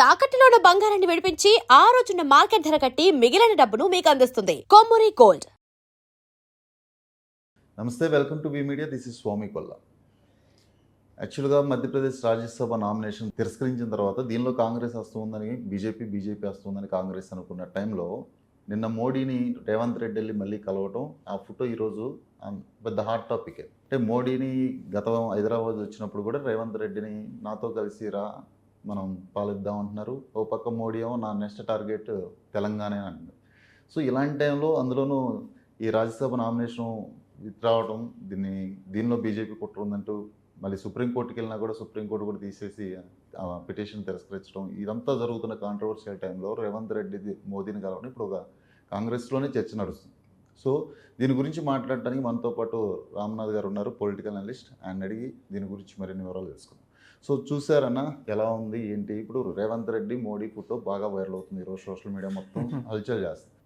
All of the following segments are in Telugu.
తాకట్టులో ఉన్న బంగారాన్ని విడిపించి ఆ రోజున్న మార్కెట్ ధర కట్టి మిగిలిన డబ్బును మీకు అందిస్తుంది కొమ్మూరి గోల్డ్. నమస్తే, welcome to V media. This is Swamy Kolla. యాక్చువల్గా మధ్యప్రదేశ్ రాజ్యసభ నామినేషన్ తిరస్కరించిన తర్వాత దీనిలో కాంగ్రెస్ వస్తుందని బీజేపీ వస్తుందని కాంగ్రెస్ అనుకున్న టైంలో నిన్న మోడీని రేవంత్ రెడ్డి వెళ్ళి మళ్ళీ కలవటం, ఆ ఫోటో ఈరోజు పెద్ద హాట్ టాపిక్. అంటే మోడీని గతం హైదరాబాద్ వచ్చినప్పుడు కూడా రేవంత్ రెడ్డిని నాతో కలిసి రా మనం పాలిద్దాం అంటున్నారు. ఓ పక్క మోడీ ఏమో నా నెక్స్ట్ టార్గెట్ తెలంగాణ అంటున్నారు. సో ఇలాంటి టైంలో అందులోనూ ఈ రాజ్యసభ నామినేషన్ రావడం, దీనిలో బీజేపీ కుట్ర ఉందంటూ మళ్ళీ సుప్రీంకోర్టుకి వెళ్ళినా కూడా సుప్రీంకోర్టు కూడా తీసేసి పిటిషన్ తిరస్కరించడం, ఇదంతా జరుగుతున్న కాంట్రవర్షియల్ టైంలో రేవంత్ రెడ్డి మోదీని కలవడం ఇప్పుడు ఒక కాంగ్రెస్లోనే చర్చ నడుస్తుంది. సో దీని గురించి మాట్లాడటానికి మనతో పాటు రామ్నాథ్ గారు ఉన్నారు, పొలిటికల్ అనలిస్ట్. ఆయన అడిగి దీని గురించి మరిన్ని వివరాలు తెలుసుకుందాం. సో చూసారన్నా ఎలా ఉంది ఏంటి? ఇప్పుడు రేవంత్ రెడ్డి మోడీ ఫోటో బాగా వైరల్ అవుతుంది ఈరోజు, సోషల్ మీడియా మొత్తం హల్చల్ చేస్తుంది.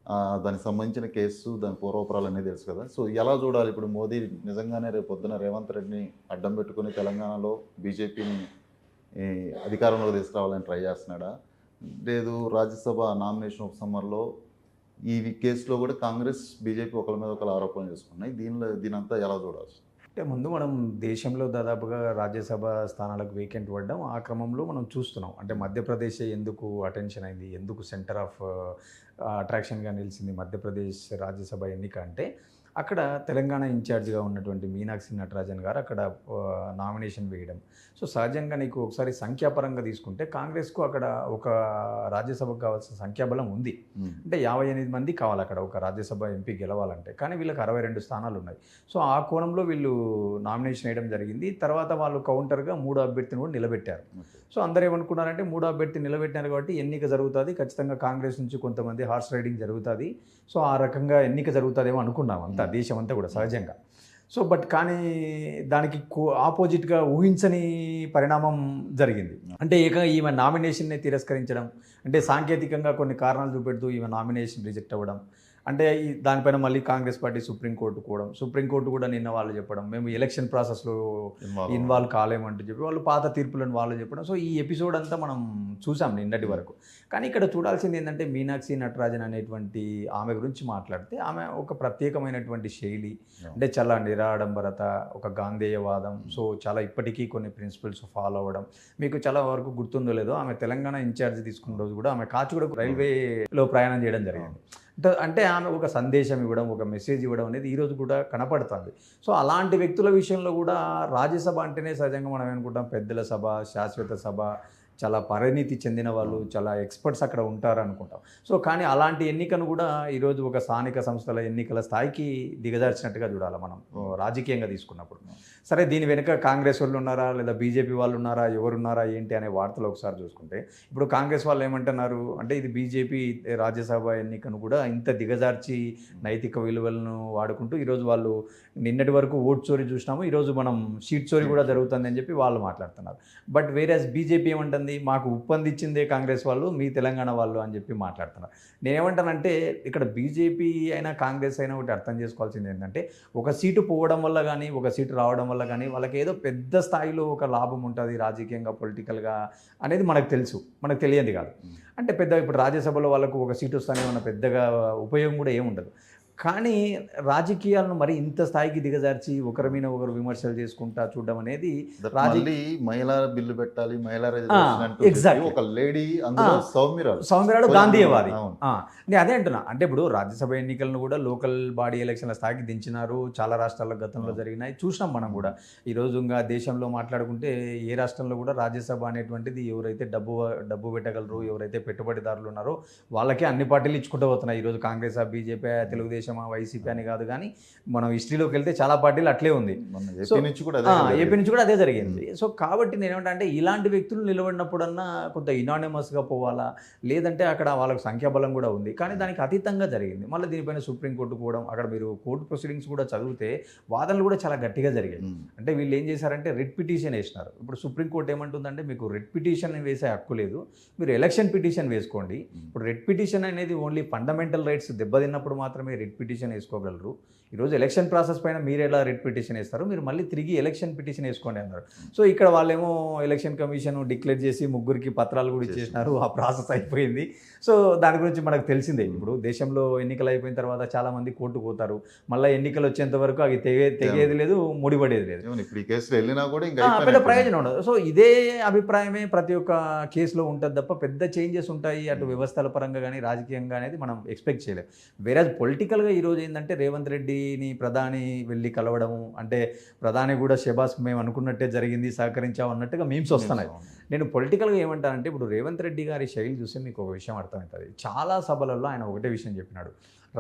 దానికి సంబంధించిన కేసు, దాని పూర్వపరాలు అనేది తెలుసు కదా. సో ఎలా చూడాలి ఇప్పుడు? మోదీ నిజంగానే రేపు పొద్దున రేవంత్ రెడ్డిని అడ్డం పెట్టుకుని తెలంగాణలో బీజేపీని అధికారంలోకి తీసుకురావాలని ట్రై చేస్తున్నాడా, లేదు రాజ్యసభ నామినేషన్ ఉపసంహరణలో ఈ కేసులో కూడా కాంగ్రెస్ బీజేపీ ఒకరి మీద ఒకరు ఆరోపణలు చేసుకున్నాయి, దీనంతా ఎలా చూడాల్సి? అంటే ముందు మనం దేశంలో దాదాపుగా రాజ్యసభ స్థానాలకు వేకెంట్ పడ్డం, ఆ క్రమంలో మనం చూస్తున్నాం. అంటే మధ్యప్రదేశ్ ఎందుకు అటెన్షన్ అయింది, ఎందుకు సెంటర్ ఆఫ్ అట్రాక్షన్గా నిలిచింది మధ్యప్రదేశ్ రాజ్యసభ ఎన్నిక అంటే, అక్కడ తెలంగాణ ఇన్ఛార్జిగా ఉన్నటువంటి మీనాక్షి నటరాజన్ గారు అక్కడ నామినేషన్ వేయడం. సో సహజంగా నీకు ఒకసారి సంఖ్యాపరంగా తీసుకుంటే కాంగ్రెస్కు అక్కడ ఒక రాజ్యసభకు కావాల్సిన సంఖ్యాబలం ఉంది. అంటే 58 మంది కావాలి అక్కడ ఒక రాజ్యసభ ఎంపీ గెలవాలంటే, కానీ వీళ్ళకి 62 స్థానాలు ఉన్నాయి. సో ఆ కోణంలో వీళ్ళు నామినేషన్ వేయడం జరిగింది. తర్వాత వాళ్ళు కౌంటర్గా 3 అభ్యర్థిని కూడా నిలబెట్టారు. సో అందరూ ఏమనుకున్నారంటే 3 అభ్యర్థి నిలబెట్టారు కాబట్టి ఎన్నిక జరుగుతుంది, ఖచ్చితంగా కాంగ్రెస్ నుంచి కొంతమంది హార్స్ రైడింగ్ జరుగుతుంది, సో ఆ రకంగా ఎన్నిక జరుగుతుందేమో అనుకున్నాం అంతా, దేశం అంతా కూడా సహజంగా. సో కానీ దానికి ఆపోజిట్గా ఊహించని పరిణామం జరిగింది. అంటే ఈమె నామినేషన్ని తిరస్కరించడం, అంటే సాంకేతికంగా కొన్ని కారణాలు చూపెడుతూ ఈమె నామినేషన్ రిజెక్ట్ అవ్వడం, అంటే దానిపైన మళ్ళీ కాంగ్రెస్ పార్టీ సుప్రీంకోర్టు కూడా నిన్న వాళ్ళు చెప్పడం, మేము ఎలక్షన్ ప్రాసెస్లో ఇన్వాల్వ్ కాలేమంటూ చెప్పి వాళ్ళు పాత తీర్పులను వాళ్ళు చెప్పడం. సో ఈ ఎపిసోడ్ అంతా మనం చూసాం నిన్నటి వరకు. కానీ ఇక్కడ చూడాల్సింది ఏంటంటే మీనాక్షి నటరాజన్ అనేటువంటి ఆమె గురించి మాట్లాడితే, ఆమె ఒక ప్రత్యేకమైనటువంటి శైలి, అంటే చాలా నిరాడంబరత, ఒక గాంధేయవాదం. సో చాలా ఇప్పటికీ కొన్ని ప్రిన్సిపల్స్ ఫాలో అవ్వడం. మీకు చాలా వరకు గుర్తుందో లేదో, ఆమె తెలంగాణ ఇన్ఛార్జ్ తీసుకున్న రోజు కూడా ఆమె కాచిగూడ రైల్వేలో ప్రయాణం చేయడం జరిగింది. అంటే ఆమె ఒక సందేశం ఇవ్వడం, ఒక మెసేజ్ ఇవ్వడం అనేది ఈరోజు కూడా కనపడుతుంది. సో అలాంటి వ్యక్తుల విషయంలో కూడా రాజ్యసభ అంటేనే సహజంగా మనం అనుకుంటాం పెద్దల సభ, శాశ్వత సభ, చాలా పరిణితి చెందిన వాళ్ళు, చాలా ఎక్స్పర్ట్స్ అక్కడ ఉంటారు అనుకుంటాం. సో కానీ అలాంటి ఎన్నికను కూడా ఈరోజు ఒక స్థానిక సంస్థల ఎన్నికల స్థాయికి దిగజార్చినట్టుగా చూడాలి మనం రాజకీయంగా తీసుకున్నప్పుడు. సరే, దీని వెనుక కాంగ్రెస్ వాళ్ళు ఉన్నారా లేదా బీజేపీ వాళ్ళు ఉన్నారా, ఎవరున్నారా ఏంటి అనే వార్తలు ఒకసారి చూసుకుంటే, ఇప్పుడు కాంగ్రెస్ వాళ్ళు ఏమంటున్నారు అంటే ఇది బీజేపీ రాజ్యసభ ఎన్నికను కూడా ఇంత దిగజార్చి నైతిక విలువలను వాడుకుంటూ ఈరోజు వాళ్ళు నిన్నటి వరకు ఓట్ చోరీ చూసినాము, ఈరోజు మనం సీట్ చోరీ కూడా జరుగుతుంది అని చెప్పి వాళ్ళు మాట్లాడుతున్నారు. బట్ వేరేస్ బీజేపీ ఏమంటుంది, మాకు ఉప్పందించిందే కాంగ్రెస్ వాళ్ళు, మీ తెలంగాణ వాళ్ళు అని చెప్పి మాట్లాడుతున్నారు. నేనేమంటానంటే ఇక్కడ బీజేపీ అయినా కాంగ్రెస్ అయినా ఒకటి అర్థం చేసుకోవాల్సింది ఏంటంటే, ఒక సీటు పోవడం వల్ల కానీ ఒక సీటు రావడం వల్ల కానీ వాళ్ళకి ఏదో పెద్ద స్థాయిలో ఒక లాభం ఉంటుంది రాజకీయంగా, పొలిటికల్గా అనేది మనకు తెలుసు, మనకు తెలియదు కాదు. అంటే ఇప్పుడు రాజ్యసభలో వాళ్ళకు ఒక సీటు వస్తానే ఉన్న పెద్దగా ఉపయోగం కూడా ఏముండదు. కానీ రాజకీయాలను మరి ఇంత స్థాయికి దిగజార్చి ఒకరి మీద ఒకరు విమర్శలు చేసుకుంటా చూడడం అనేది మహిళా బిల్లు పెట్టాలి, ఒక లేడీ సౌమ్యరాడు గాంధీయవాది. నేను అదే అంటున్నా. అంటే ఇప్పుడు రాజ్యసభ ఎన్నికలను కూడా లోకల్ బాడీ ఎలక్షన్ల స్థాయికి దించినారు, చాలా రాష్ట్రాల్లో గతంలో జరిగినాయి, చూసినాం మనం కూడా. ఈరోజు ఇంకా దేశంలో మాట్లాడుకుంటే ఏ రాష్ట్రంలో కూడా రాజ్యసభ అనేటువంటిది ఎవరైతే డబ్బు పెట్టగలరు, ఎవరైతే పెట్టుబడిదారులు ఉన్నారో వాళ్ళకే అన్ని పార్టీలు ఇచ్చుకుంటూ పోతున్నాయి. ఈరోజు కాంగ్రెస్, బీజేపీ, తెలుగుదేశం, వైసీపీ అని కాదు, కానీ మనం హిస్టరీలోకి వెళ్తే చాలా పార్టీలు అట్లే ఉంది. ఏపీ నుంచి కూడా అదే జరిగింది. సో కాబట్టి నేనేమంటే ఇలాంటి వ్యక్తులు నిలబడినప్పుడన్నా కొంత ఇనానిమస్గా పోవాలా, లేదంటే అక్కడ వాళ్ళకు సంఖ్యాబలం కూడా ఉంది, కానీ దానికి అతీతంగా జరిగింది. మళ్ళీ దీనిపైన సుప్రీంకోర్టు పోవడం, అక్కడ మీరు కోర్టు ప్రొసీడింగ్స్ కూడా చదివితే వాదనలు కూడా చాలా గట్టిగా జరిగాయి. అంటే వీళ్ళు ఏం చేశారంటే రెడ్ పిటిషన్ వేసినారు. ఇప్పుడు సుప్రీంకోర్టు ఏమంటుందంటే మీకు రెడ్ పిటిషన్ వేసే హక్కు లేదు, మీరు ఎలక్షన్ పిటిషన్ వేసుకోండి. ఇప్పుడు రెడ్ పిటిషన్ అనేది ఓన్లీ ఫండమెంటల్ రైట్స్ దెబ్బతిన్నప్పుడు మాత్రమే రెడ్ రిట్ పిటిషన్ వేసుకోగలరు. ఈరోజు ఎలక్షన్ ప్రాసెస్ పైన మీరు ఎలా రిట్ పిటిషన్ వేస్తారు, మీరు మళ్ళీ తిరిగి ఎలక్షన్ పిటిషన్ వేసుకోండి అన్నారు. సో ఇక్కడ వాళ్ళేమో ఎలక్షన్ కమిషన్ డిక్లేర్ చేసి ముగ్గురికి పత్రాలు కూడా ఇచ్చేసినారు, ఆ ప్రాసెస్ అయిపోయింది. సో దాని గురించి మనకు తెలిసిందే. ఇప్పుడు దేశంలో ఎన్నికలు అయిపోయిన తర్వాత చాలామంది కోర్టుకు పోతారు, మళ్ళీ ఎన్నికలు వచ్చేంత వరకు అవి తెగేది లేదు, ముడిపడేది లేదు. ఇప్పుడు ఈ కేసులో వెళ్ళినా కూడా ఇంకా పెద్ద ప్రయోజనం ఉండదు. సో ఇదే అభిప్రాయమే ప్రతి ఒక్క కేసులో ఉంటుంది తప్ప పెద్ద చేంజెస్ ఉంటాయి అటు వ్యవస్థల పరంగా కానీ రాజకీయంగా అనేది మనం ఎక్స్పెక్ట్ చేయలేము. వేరే పొలిటికల్గా ఈరోజు ఏంటంటే రేవంత్ రెడ్డిని ప్రధాని వెళ్ళి కలవడము, అంటే ప్రధాని కూడా షెబాస్ మేము అనుకున్నట్టే జరిగింది, సహకరించాం అన్నట్టుగా మీమ్స్ వస్తున్నాయి. నేను పొలిటికల్గా ఏమంటానంటే ఇప్పుడు రేవంత్ రెడ్డి గారి శైలి చూస్తే మీకు ఒక విషయం అర్థమవుతుంది. చాలా సభలలో ఆయన ఒకటే విషయం చెప్పినాడు,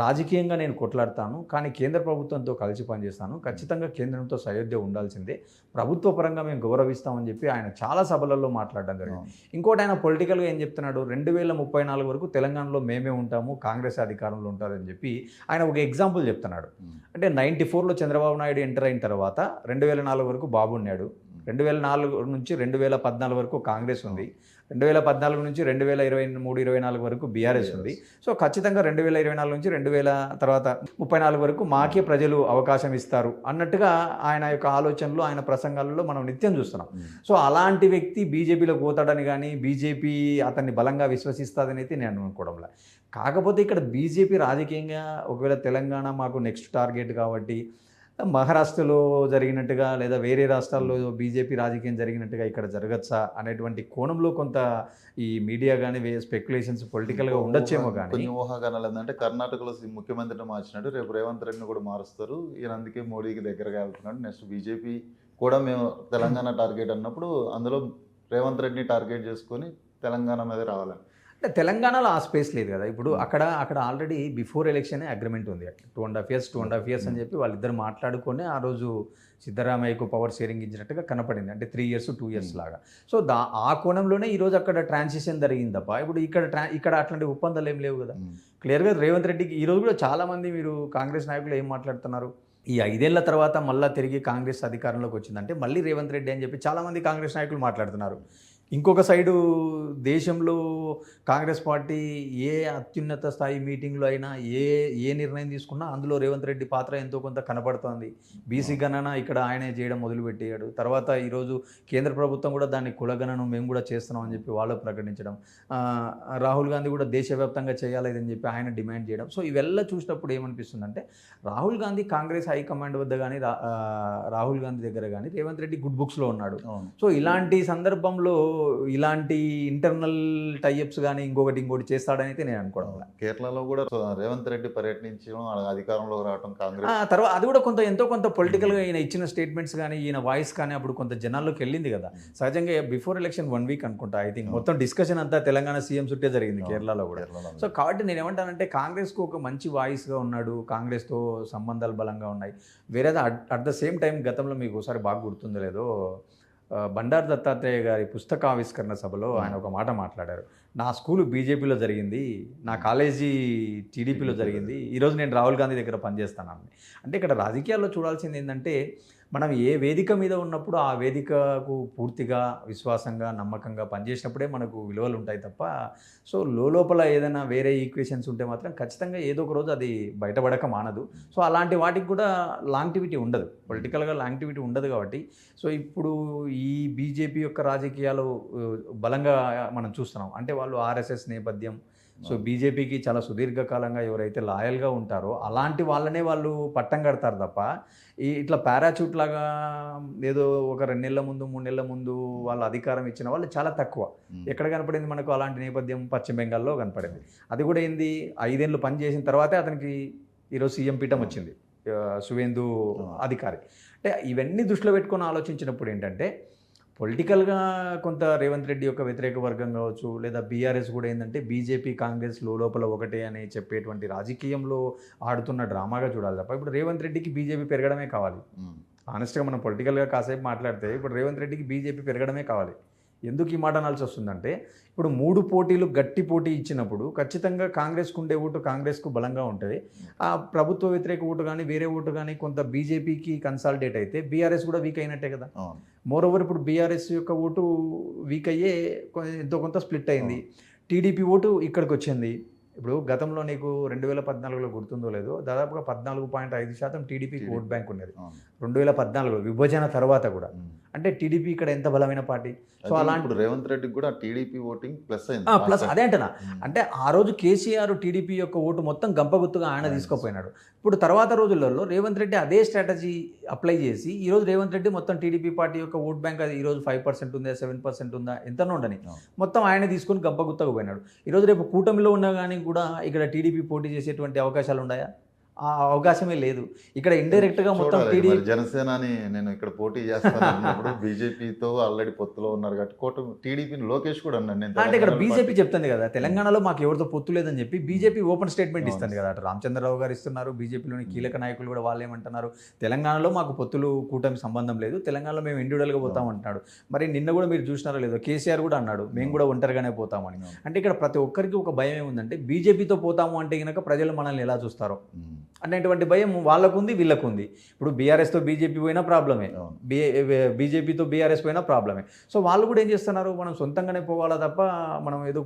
రాజకీయంగా నేను కొట్లాడతాను కానీ కేంద్ర ప్రభుత్వంతో కలిసి పనిచేస్తాను, ఖచ్చితంగా కేంద్రంతో సయోధ్య ఉండాల్సిందే, ప్రభుత్వ పరంగా మేము గౌరవిస్తామని చెప్పి ఆయన చాలా సభలలో మాట్లాడడం జరిగింది. ఇంకోటి ఆయన పొలిటికల్గా ఏం చెప్తున్నాడు, 2034 వరకు తెలంగాణలో మేమే ఉంటాము, కాంగ్రెస్ అధికారంలో ఉంటుందని చెప్పి ఆయన ఒక ఎగ్జాంపుల్ చెప్తున్నాడు. అంటే 94లో చంద్రబాబు నాయుడు ఎంటర్ అయిన తర్వాత 2004 వరకు బాబు ఉన్నాడు, 2004 నుంచి 2014 వరకు కాంగ్రెస్ ఉంది, 2014 నుంచి 2023-24 వరకు బీఆర్ఎస్ ఉంది. సో ఖచ్చితంగా 2024 నుంచి 2034 వరకు మాకే ప్రజలు అవకాశం ఇస్తారు అన్నట్టుగా ఆయన యొక్క ఆలోచనలు, ఆయన ప్రసంగాలలో మనం నిత్యం చూస్తున్నాం. సో అలాంటి వ్యక్తి బీజేపీలో పోతాడని కానీ బీజేపీ అతన్ని బలంగా విశ్వసిస్తుందని అయితే నేను అనుకోవడంలా. కాకపోతే ఇక్కడ బీజేపీ రాజకీయంగా ఒకవేళ తెలంగాణ మాకు నెక్స్ట్ టార్గెట్ కాబట్టి మహారాష్ట్రలో జరిగినట్టుగా లేదా వేరే రాష్ట్రాల్లో బీజేపీ రాజకీయం జరిగినట్టుగా ఇక్కడ జరగచ్చా అనేటువంటి కోణంలో కొంత ఈ మీడియా కానీ స్పెక్యులేషన్స్ పొలిటికల్గా ఉండొచ్చేమో. కానీ కొన్ని ఊహాగానాలు ఏంటంటే కర్ణాటకలో ముఖ్యమంత్రిని మార్చినట్టు రేపు రేవంత్ రెడ్డిని కూడా మారుస్తారు, ఈయన అందుకే మోడీకి దగ్గరగా వెళ్తున్నాడు, నెక్స్ట్ బీజేపీ కూడా మేము తెలంగాణ టార్గెట్ అన్నప్పుడు అందులో రేవంత్ రెడ్డిని టార్గెట్ చేసుకొని తెలంగాణ మీద రావాలని. అంటే తెలంగాణలో ఆ స్పేస్ లేదు కదా. ఇప్పుడు అక్కడ ఆల్రెడీ బిఫోర్ ఎలక్షనే అగ్రిమెంట్ ఉంది, 2.5 years అని చెప్పి వాళ్ళిద్దరు మాట్లాడుకొని ఆ రోజు సిద్ధరామయ్యకు పవర్ షేరింగ్ ఇచ్చినట్టుగా కనపడింది. అంటే 3 years 2 years లాగా. సో ఆ కోణంలోనే ఈరోజు అక్కడ ట్రాన్సిషన్ జరిగింది తప్ప ఇప్పుడు ఇక్కడ అట్లాంటి ఒప్పందాలు ఏం లేవు కదా. క్లియర్గా రేవంత్ రెడ్డికి ఈరోజు కూడా చాలామంది మీరు కాంగ్రెస్ నాయకులు ఏం మాట్లాడుతున్నారు, ఈ 5 ఏళ్ల తర్వాత మళ్ళీ తిరిగి కాంగ్రెస్ అధికారంలోకి వచ్చిందంటే మళ్ళీ రేవంత్ రెడ్డి అని చెప్పి చాలామంది కాంగ్రెస్ నాయకులు మాట్లాడుతున్నారు. ఇంకొక సైడు దేశంలో కాంగ్రెస్ పార్టీ ఏ అత్యున్నత స్థాయి మీటింగ్లో అయినా ఏ నిర్ణయం తీసుకున్నా అందులో రేవంత్ రెడ్డి పాత్ర ఎంతో కొంత కనపడుతోంది. బీసీ గణన ఇక్కడ ఆయనే చేయడం మొదలుపెట్టాడు. తర్వాత ఈరోజు కేంద్ర ప్రభుత్వం కూడా దాన్ని కులగణను మేము కూడా చేస్తున్నాం అని చెప్పి వాళ్ళు ప్రకటించడం, రాహుల్ గాంధీ కూడా దేశవ్యాప్తంగా చేయాలని చెప్పి ఆయన డిమాండ్ చేయడం. సో ఇవెల్లా చూసినప్పుడు ఏమనిపిస్తుందంటే రాహుల్ గాంధీ కాంగ్రెస్ హైకమాండ్ వద్ద కానీ రాహుల్ గాంధీ దగ్గర కానీ రేవంత్ రెడ్డి గుడ్ బుక్స్లో ఉన్నాడు. సో ఇలాంటి సందర్భంలో ఇలాంటి ఇంటర్నల్ టైఅప్స్ కానీ ఇంకోటి చేస్తాడని అయితే నేను అనుకోవడం. కేరళలో కూడా రేవంత్ రెడ్డి పర్యటించడం, అధికారంలో రావడం కాంగ్రెస్ తర్వాత అది కూడా ఎంతో కొంత పొలిటికల్గా ఈయన ఇచ్చిన స్టేట్మెంట్స్ కానీ ఈయన వాయిస్ కానీ అప్పుడు కొంత జనాల్లోకి వెళ్ళింది కదా. సహజంగా బిఫోర్ ఎలక్షన్ 1 week అనుకుంటా ఐ థింక్ మొత్తం డిస్కషన్ అంతా తెలంగాణ సీఎం చుట్టే జరిగింది కేరళలో కూడా. సో కాబట్టి నేను ఏమంటానంటే కాంగ్రెస్కు ఒక మంచి వాయిస్గా ఉన్నాడు, కాంగ్రెస్తో సంబంధాలు బలంగా ఉన్నాయి. వేరే అట్ ద సేమ్ టైం గతంలో మీకు ఒకసారి బాగా గుర్తుందో లేదో బండారు దత్తాత్రేయ గారి పుస్తకావిష్కరణ సభలో ఆయన ఒక మాట మాట్లాడారు, నా స్కూలు బీజేపీలో జరిగింది, నా కాలేజీ టీడీపీలో జరిగింది, ఈరోజు నేను రాహుల్ గాంధీ దగ్గర పనిచేస్తానని. అంటే ఇక్కడ రాజకీయాల్లో చూడాల్సింది ఏంటంటే మనం ఏ వేదిక మీద ఉన్నప్పుడు ఆ వేదికకు పూర్తిగా విశ్వాసంగా నమ్మకంగా పనిచేసినప్పుడే మనకు విలువలు ఉంటాయి తప్ప సో లోపల ఏదైనా వేరే ఈక్వేషన్స్ ఉంటే మాత్రం ఖచ్చితంగా ఏదో ఒక రోజు అది బయటపడక మానదు. సో అలాంటి వాటికి కూడా లాంగ్టివిటీ ఉండదు, పొలిటికల్గా లాంగ్టివిటీ ఉండదు. కాబట్టి సో ఇప్పుడు ఈ బీజేపీ యొక్క రాజకీయాలు బలంగా మనం చూస్తున్నాం. అంటే వాళ్ళు ఆర్ఎస్ఎస్ నేపథ్యం, సో బీజేపీకి చాలా సుదీర్ఘకాలంగా ఎవరైతే లాయల్గా ఉంటారో అలాంటి వాళ్ళనే వాళ్ళు పట్టం కడతారు తప్ప ఇట్లా పారాచూట్ లాగా ఏదో ఒక 2 నెలల ముందు 3 నెలల ముందు వాళ్ళు అధికారం ఇచ్చిన వాళ్ళు చాలా తక్కువ. ఎక్కడ కనపడింది మనకు అలాంటి నేపథ్యం? పశ్చిమ బెంగాల్లో కనపడింది. అది కూడా ఏంది 5 ఏళ్ళు పని చేసిన తర్వాతే అతనికి ఈరోజు సీఎం పీఠం వచ్చింది, సువేందు అధికారి. అంటే ఇవన్నీ దృష్టిలో పెట్టుకొని ఆలోచించినప్పుడు ఏంటంటే పొలిటికల్గా కొంత రేవంత్ రెడ్డి యొక్క వ్యతిరేక వర్గం కావచ్చు, లేదా బీఆర్ఎస్ కూడా ఏంటంటే బీజేపీ కాంగ్రెస్ లోపల ఒకటే అని చెప్పేటువంటి రాజకీయంలో ఆడుతున్న డ్రామాగా చూడాలి తప్ప ఇప్పుడు రేవంత్ రెడ్డికి బీజేపీ పెరగడమే కావాలి. ఆనెస్ట్గా మనం పొలిటికల్గా కాసేపు మాట్లాడితే ఇప్పుడు రేవంత్ రెడ్డికి బీజేపీ పెరగడమే కావాలి. ఎందుకు ఈ మాట అనాల్సి వస్తుందంటే ఇప్పుడు 3 పోటీలు గట్టి పోటీ ఇచ్చినప్పుడు ఖచ్చితంగా కాంగ్రెస్కు ఉండే ఓటు కాంగ్రెస్కు బలంగా ఉంటుంది, ఆ ప్రభుత్వ వ్యతిరేక ఓటు కానీ వేరే ఓటు కానీ కొంత బీజేపీకి కన్సాలిడేట్ అయితే బీఆర్ఎస్ కూడా వీక్ అయినట్టే కదా. మోరోవర్ ఇప్పుడు బీఆర్ఎస్ యొక్క ఓటు వీక్ అయ్యే ఎంతో కొంత స్ప్లిట్ అయింది, టీడీపీ ఓటు ఇక్కడికి వచ్చింది, ఇప్పుడు గతంలో నీకు 2014లో గుర్తుందో లేదో దాదాపుగా 14.5% టీడీపీకి ఓట్ బ్యాంక్ ఉన్నది. అవును. 2014లో విభజన తర్వాత కూడా. అంటే టీడీపీ ఇక్కడ ఎంత బలమైన పార్టీ. సో అదే అలాంటి ఇప్పుడు రేవంత్ రెడ్డికి కూడా టీడీపీ ఓటింగ్ ప్లస్ అయింది. ప్లస్ అదే అంటున్నా. ఉమ్. అంటే ఆ రోజు కేసీఆర్ టీడీపీ యొక్క ఓటు మొత్తం గంపగుత్తుగా ఆయన తీసుకుపోయినాడు. ఇప్పుడు తర్వాత రోజులలో రేవంత్ రెడ్డి అదే స్ట్రాటజీ అప్లై చేసి ఈరోజు రేవంత్ రెడ్డి మొత్తం టీడీపీ పార్టీ యొక్క ఓట్ బ్యాంక్ అది ఈరోజు 5% ఉందా 7% ఉందా ఎంతనో ఉండని అవును. మొత్తం ఆయన తీసుకొని గంపగుత్తగా పోయినాడు. ఈరోజు రేపు కూటమిలో ఉన్నా కానీ కూడా ఇక్కడ టీడీపీ పోటీ చేసేటువంటి అవకాశాలు ఉన్నాయా? ఆ అవకాశమే లేదు. ఇక్కడ ఇండైరెక్ట్గా మొత్తం చూడాలి. టీడీపీ మరి జనసేనని నేను ఇక్కడ పోటీ చేస్తాను అన్నప్పుడు బీజేపీతో ఆల్రెడీ పొత్తులో ఉన్నారు కాబట్టి టీడీపీని లోకేష్ కూడా అన్నాడు నేను అంటే ఇక్కడ తెలంగాణలో బీజేపీ పార్టీ- చెప్తుంది కదా తెలంగాణలో మాకు ఎవరితో పొత్తు లేదని చెప్పి బీజేపీ ఓపెన్ స్టేట్మెంట్ అవును. ఇస్తుంది కదా. అటు రామచంద్రరావు గారు ఇస్తున్నారు, బీజేపీలోని కీలక నాయకులు కూడా వాళ్ళు ఏమంటున్నారు, తెలంగాణలో మాకు పొత్తులు కూటమి సంబంధం లేదు, తెలంగాణలో మేము ఇండివిడువల్గా పోతాం అంటున్నాడు. మరి నిన్న కూడా మీరు చూసినారో లేదో కేసీఆర్ కూడా అన్నాడు మేము కూడా ఒంటరిగానే పోతామని. అవును. అంటే ఇక్కడ ప్రతి ఒక్కరికి ఒక భయం ఏముందంటే బీజేపీతో పోతాము అంటే కనుక ప్రజలు మనల్ని ఎలా చూస్తారో ఉమ్. అనేటువంటి భయం వాళ్ళకు ఉంది వీళ్ళకు ఉంది. ఇప్పుడు బీఆర్ఎస్తో బీజేపీ పోయినా ప్రాబ్లమే, అవును. బీజేపీతో బీఆర్ఎస్ పోయినా ప్రాబ్లమే. సో వాళ్ళు కూడా ఏం చేస్తున్నారు, మనం సొంతంగానే పోవాలా తప్ప మనం ఏదో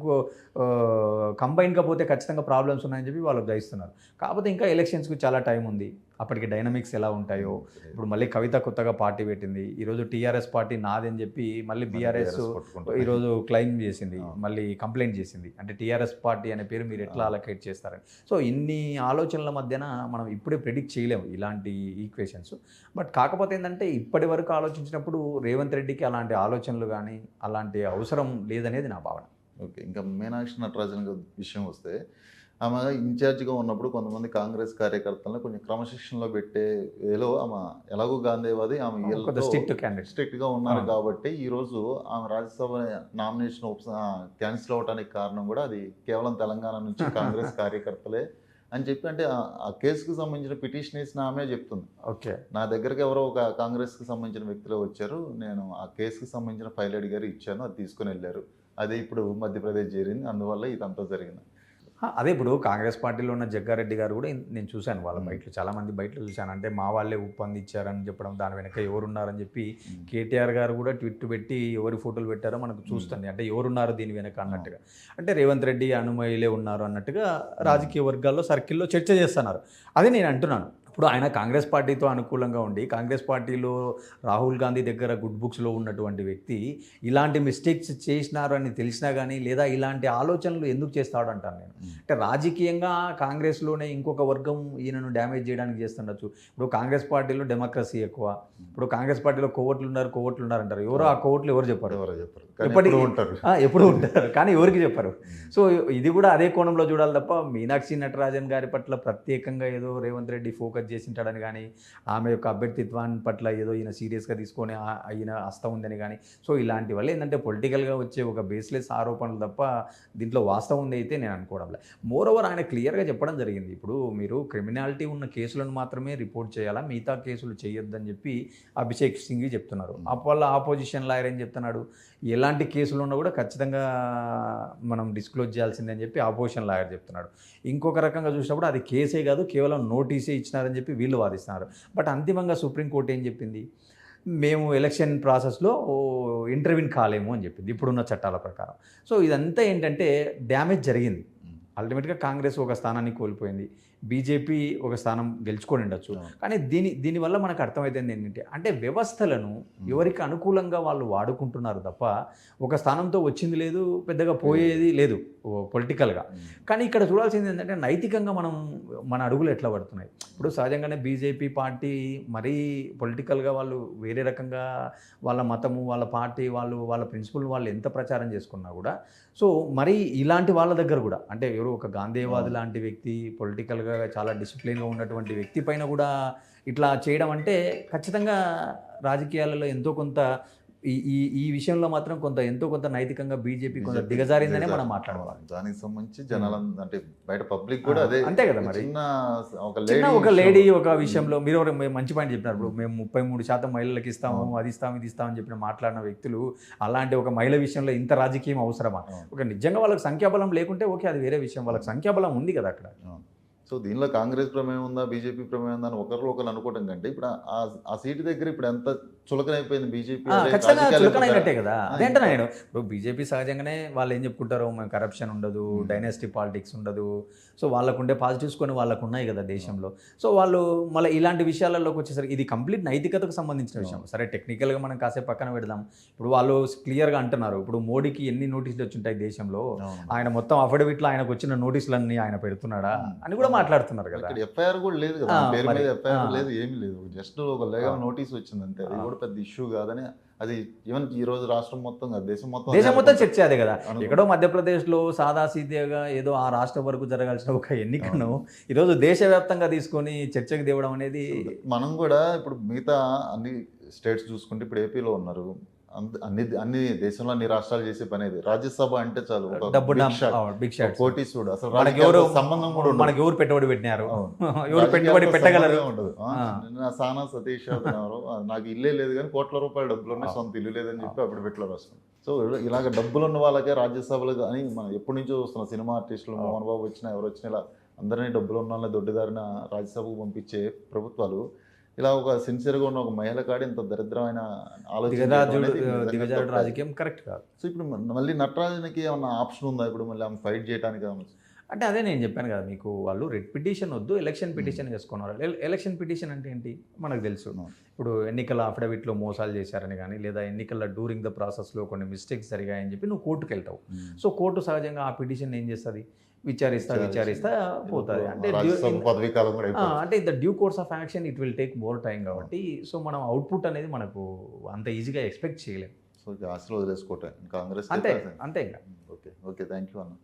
కంబైన్గా పోతే ఖచ్చితంగా ప్రాబ్లమ్స్ ఉన్నాయని చెప్పి వాళ్ళు గ్రహిస్తున్నారు. కాకపోతే ఇంకా ఎలక్షన్స్కి చాలా టైం ఉంది, అప్పటికి డైనమిక్స్ ఎలా ఉంటాయో. ఇప్పుడు మళ్ళీ కవిత కొత్తగా పార్టీ పెట్టింది, ఈరోజు టీఆర్ఎస్ పార్టీ నాదని చెప్పి మళ్ళీ బీఆర్ఎస్ కొట్టుకుంటుంది. ఈరోజు క్లెయిమ్ చేసింది, అవును. మళ్ళీ కంప్లైంట్ చేసింది. అంటే టీఆర్ఎస్ పార్టీ అనే పేరు మీరు ఎట్లా అలొకేట్ చేస్తారని. సో ఇన్ని ఆలోచనల మధ్యన మనం ఇప్పుడే ప్రిడిక్ట్ చేయలేము ఇలాంటి ఈక్వేషన్స్. బట్ కాకపోతే ఏంటంటే ఇప్పటి వరకు ఆలోచించినప్పుడు రేవంత్ రెడ్డికి అలాంటి ఆలోచనలు కానీ అలాంటి అవసరం లేదనేది నా భావన. ఓకే. ఇంకా మీనాక్షి నటరాజన్ గారి విషయం వస్తే ఆమె ఇన్ఛార్జిగా ఉన్నప్పుడు కొంతమంది కాంగ్రెస్ కార్యకర్తలను కొంచెం క్రమశిక్షణలో పెట్టే వేలో ఆమె ఎలాగో గాంధీవాది ఆమె కొంత స్ట్రిక్ట్ క్యాండిడేట్. స్ట్రిక్ట్గా ఉన్నారు కాబట్టి ఈరోజు ఆమె రాజ్యసభ నామినేషన్ క్యాన్సిల్ అవడానికి కారణం కూడా అది కేవలం తెలంగాణ నుంచి కాంగ్రెస్ కార్యకర్తలే అని చెప్పి, అంటే ఆ కేసుకు సంబంధించిన పిటిషన్ వేసిన ఆమె చెప్తుంది. ఓకే. నా దగ్గరికి ఎవరో ఒక కాంగ్రెస్కి సంబంధించిన వ్యక్తులు వచ్చారు, నేను ఆ కేసుకు సంబంధించిన ఫైల్ అడిగారు, ఇచ్చాను, అది తీసుకుని వెళ్ళారు, అదే ఇప్పుడు మధ్యప్రదేశ్ చేరింది, అందువల్ల ఇదంతా జరిగింది. అదే ఇప్పుడు కాంగ్రెస్ పార్టీలో ఉన్న జగ్గారెడ్డి గారు కూడా నేను చూశాను వాళ్ళ బయటలో, చాలామంది బయటలో చూశాను. అంటే మా వాళ్ళే ఒప్పందించారని చెప్పడం, దాని వెనక ఎవరున్నారని చెప్పి కేటీఆర్ గారు కూడా ట్విట్ పెట్టి ఎవరి ఫోటోలు పెట్టారో మనకు చూస్తుంది. అంటే ఎవరున్నారు దీని వెనక అన్నట్టుగా, అంటే రేవంత్ రెడ్డి అనుమయులే ఉన్నారు అన్నట్టుగా రాజకీయ వర్గాల్లో సర్కిల్లో చర్చ చేస్తున్నారు. అదే నేను అంటున్నాను. ఇప్పుడు ఆయన కాంగ్రెస్ పార్టీతో అనుకూలంగా ఉండి కాంగ్రెస్ పార్టీలో రాహుల్ గాంధీ దగ్గర గుడ్ బుక్స్లో ఉన్నటువంటి వ్యక్తి ఇలాంటి మిస్టేక్స్ చేసినారు అని తెలిసినా కానీ లేదా ఇలాంటి ఆలోచనలు ఎందుకు చేస్తాడు అంటాను నేను. అంటే రాజకీయంగా కాంగ్రెస్లోనే ఇంకొక వర్గం ఈయనను డ్యామేజ్ చేయడానికి చేస్తుండొచ్చు. ఇప్పుడు కాంగ్రెస్ పార్టీలో డెమోక్రసీ ఎక్కువ, ఇప్పుడు కాంగ్రెస్ పార్టీలో కోవట్లు ఉన్నారు అంటారు. ఎవరో ఆ కోవట్లు ఎవరు చెప్పారు, ఎవరో చెప్పరు, కానీ ఎప్పటికీ ఎప్పుడూ ఉంటారు. ఎప్పుడు ఉంటారు కానీ ఎవరికి చెప్పరు. సో ఇది కూడా అదే కోణంలో చూడాలి తప్ప మీనాక్షి నటరాజన్ గారి పట్ల ప్రత్యేకంగా ఏదో రేవంత్ రెడ్డి ఫోకస్ చేసింటాడని కానీ ఆమె యొక్క అభ్యర్థిత్వాన్ని పట్ల ఏదో ఈయన సీరియస్గా తీసుకొని ఈయన హస్తం ఉందని కానీ, సో ఇలాంటి వల్ల ఏంటంటే పొలిటికల్గా వచ్చే ఒక బేస్లెస్ ఆరోపణలు తప్ప దీంట్లో వాస్తవం ఉంది అయితే నేను అనుకోవడం లేదు. మోర్ ఓవర్ ఆయన క్లియర్గా చెప్పడం జరిగింది, ఇప్పుడు మీరు క్రిమినాలిటీ ఉన్న కేసులను మాత్రమే రిపోర్ట్ చేయాలా, మిగతా కేసులు చేయొద్దని చెప్పి అభిషేక్ సింగ్ చెప్తున్నారు. వాళ్ళ ఆపోజిషన్ లాయర్ ఏం చెప్తున్నాడు, ఎలాంటి కేసులు ఉన్నా కూడా ఖచ్చితంగా మనం డిస్క్లోజ్ చేయాల్సిందే అని చెప్పి ఆపోజిషన్ లాయర్ చెప్తున్నాడు. ఇంకొక రకంగా చూసినప్పుడు అది కేసే కాదు కేవలం నోటీసే ఇచ్చినారని చెప్పి వీళ్ళు వాదిస్తున్నారు. బట్ అంతిమంగా సుప్రీంకోర్టు ఏం చెప్పింది, మేము ఎలక్షన్ ప్రాసెస్లో ఇంటర్వ్యూన్ కాలేము అని చెప్పింది ఇప్పుడున్న చట్టాల ప్రకారం. సో ఇదంతా ఏంటంటే డ్యామేజ్ జరిగింది. అల్టిమేట్గా కాంగ్రెస్ ఒక స్థానాన్ని కోల్పోయింది, బీజేపీ ఒక స్థానం గెలుచుకొని ఉండొచ్చు. కానీ దీనివల్ల మనకు అర్థమవుతుంది ఏంటంటే అంటే వ్యవస్థలను ఎవరికి అనుకూలంగా వాళ్ళు వాడుకుంటున్నారు తప్ప ఒక స్థానంతో వచ్చింది లేదు, పెద్దగా పోయేది లేదు పొలిటికల్గా. కానీ ఇక్కడ చూడాల్సింది ఏంటంటే నైతికంగా మన అడుగులు ఎట్లా పడుతున్నాయి. ఇప్పుడు సహజంగానే బీజేపీ పార్టీ మరీ పొలిటికల్గా వాళ్ళు వేరే రకంగా వాళ్ళ మతము వాళ్ళ పార్టీ వాళ్ళ ప్రిన్సిపల్ వాళ్ళు ఎంత ప్రచారం చేసుకున్నా కూడా, సో మరి ఇలాంటి వాళ్ళ దగ్గర కూడా అంటే ఎవరు ఒక గాంధీవాది లాంటి వ్యక్తి పొలిటికల్గా చాలా డిసిప్లిన్గా ఉన్నటువంటి వ్యక్తి పైన కూడా ఇట్లా చేయడం అంటే ఖచ్చితంగా రాజకీయాలలో ఎంతో కొంత ఈ విషయంలో మాత్రం ఎంతో కొంత నైతికంగా బీజేపీ కొంత దిగజారిందనే మనం మాట్లాడుకోవాలి. దానికి సంబంధించి జనాల అంటే బయట పబ్లిక్ కూడా అదే అంతే కదా. మరి ఒక లేడీ ఒక విషయంలో మీరు మంచి పాయింట్ చెప్పినారు. ఇప్పుడు మేము 33% మహిళలకు ఇస్తాము, అది ఇస్తామని చెప్పిన మాట్లాడిన వ్యక్తులు అలాంటి ఒక మహిళ విషయంలో ఇంత రాజకీయం అవసరమా? ఒక నిజంగా వాళ్ళకి సంఖ్యాబలం లేకుంటే ఓకే, అది వేరే విషయం. వాళ్ళకి సంఖ్యాబలం ఉంది కదా అక్కడ. సో దీనిలో కాంగ్రెస్ ప్రమేయం ఉందా, బీజేపీ ప్రమేయం ఉందా అని ఒకరు అనుకోవడం కంటే ఇప్పుడు ఆ సీటు దగ్గర ఇప్పుడు ఎంత చులకనైపోయింది బీజేపీ. ఖచ్చితంగా చులకనైనట్టే కదా. అదేంటా నేను ఇప్పుడు బీజేపీ సహజంగానే వాళ్ళు ఏం చెప్పుకుంటారు, మేము కరప్షన్ ఉండదు, డైనాసిటీ పాలిటిక్స్ ఉండదు, సో వాళ్ళకుండే పాజిటివ్స్ కొన్ని వాళ్ళకు ఉన్నాయి కదా దేశంలో. సో వాళ్ళు మళ్ళీ ఇలాంటి విషయాలలోకి వచ్చేసరికి ఇది కంప్లీట్ నైతికతకు సంబంధించిన విషయం. సరే టెక్నికల్గా మనం కాసేపు పక్కన పెడదాం. ఇప్పుడు వాళ్ళు క్లియర్గా అంటున్నారు, ఇప్పుడు మోడీకి ఎన్ని నోటీసులు వచ్చుంటాయి దేశంలో, ఆయన మొత్తం అఫిడవిట్లో ఆయనకు వచ్చిన నోటీసులన్నీ ఆయన పెడుతున్నాడా అని కూడా మాట్లాడుతున్నారు కదా. ఎఫ్ఐఆర్ కూడా లేదు కదా, పేరు మీద ఎఫ్ఐఆర్ లేదు, ఏమీ లేదు, జస్ట్ ఒక లీగల్ నోటీస్ వచ్చింది అంతే. అది కూడా పెద్ద ఇష్యూ కాదని, అది ఈవెన్ ఈ రోజు రాష్ట్రం మొత్తం కాదు, దేశం మొత్తం చర్చ అదే కదా. ఎక్కడో మధ్యప్రదేశ్లో సాదాసీదాగా ఏదో ఆ రాష్ట్రం వరకు జరగాల్సిన ఒక ఎన్నికను ఈరోజు దేశవ్యాప్తంగా తీసుకొని చర్చకు తేవడం అనేది. మనం కూడా ఇప్పుడు మిగతా అన్ని స్టేట్స్ చూసుకుంటే ఇప్పుడు ఏపీలో ఉన్నారు, అన్ని దేశంలో అన్ని రాష్ట్రాలు చేసే పని అది. రాజ్యసభ అంటే చాలు కోటీసుడు, అసలు సంబంధం కూడా మనకి ఎవరు పెట్టుబడి పెట్టినారు, ఎవరు పెట్టుబడి పెట్టగలరు ఉండదు. సానా సతీష్ ఎవరు, నాకు ఇల్లే లేదు కానీ కోట్ల రూపాయల డబ్బులు ఉన్నాయి, సొంత ఇల్లు లేదని చెప్పి అప్పుడు పెట్టలేరు అసలు. సో ఇలాగ డబ్బులు ఉన్న వాళ్ళకే రాజ్యసభలు అని మనం ఎప్పటి నుంచో చూస్తున్నాం. సినిమా ఆర్టిస్టులు మోహన్ బాబు వచ్చినా ఎవరు వచ్చినా ఇలా అందరినీ డబ్బులు ఉన్న వాళ్ళని దొడ్డిదారిన రాజ్యసభకు పంపించే ప్రభుత్వాలు ఇలా ఒక సిన్సియర్గా ఉన్న ఒక మహిళ కాడి ఇంత దరిద్రమైన ఆలోచన రాజకీయం కరెక్ట్ కాదు. సో ఇప్పుడు మళ్ళీ నటరాజన్కి ఏమన్నా ఆప్షన్ ఉందా ఇప్పుడు మళ్ళీ ఆమె ఫైట్ చేయడానికి? అంటే అదే నేను చెప్పాను కదా మీకు, వాళ్ళు రెడ్ పిటిషన్ వద్దు ఎలక్షన్ పిటిషన్ చేసుకున్నారు. ఎలక్షన్ పిటిషన్ అంటే ఏంటి మనకు తెలుసు. ఇప్పుడు ఎన్నికల అఫిడవిట్లో మోసాలు చేశారని కానీ, లేదా ఎన్నికల డ్యూరింగ్ ద ప్రాసెస్లో కొన్ని మిస్టేక్స్ జరిగాయని చెప్పి నువ్వు కోర్టుకు వెళ్తావు. సో కోర్టు సహజంగా ఆ పిటిషన్ ఏం చేస్తుంది, విచారిస్తా పోతుంది. అంటే the due course of action it will take more time కాబట్టి, సో మనం అవుట్పుట్ అనేది మనకు అంత ఈజీగా ఎక్స్పెక్ట్ చేయలేము. సో ఆశలు వదిలేసుకోవటం కాంగ్రెస్ అంతే ఇంకా. ఓకే థ్యాంక్ యూ అన్న.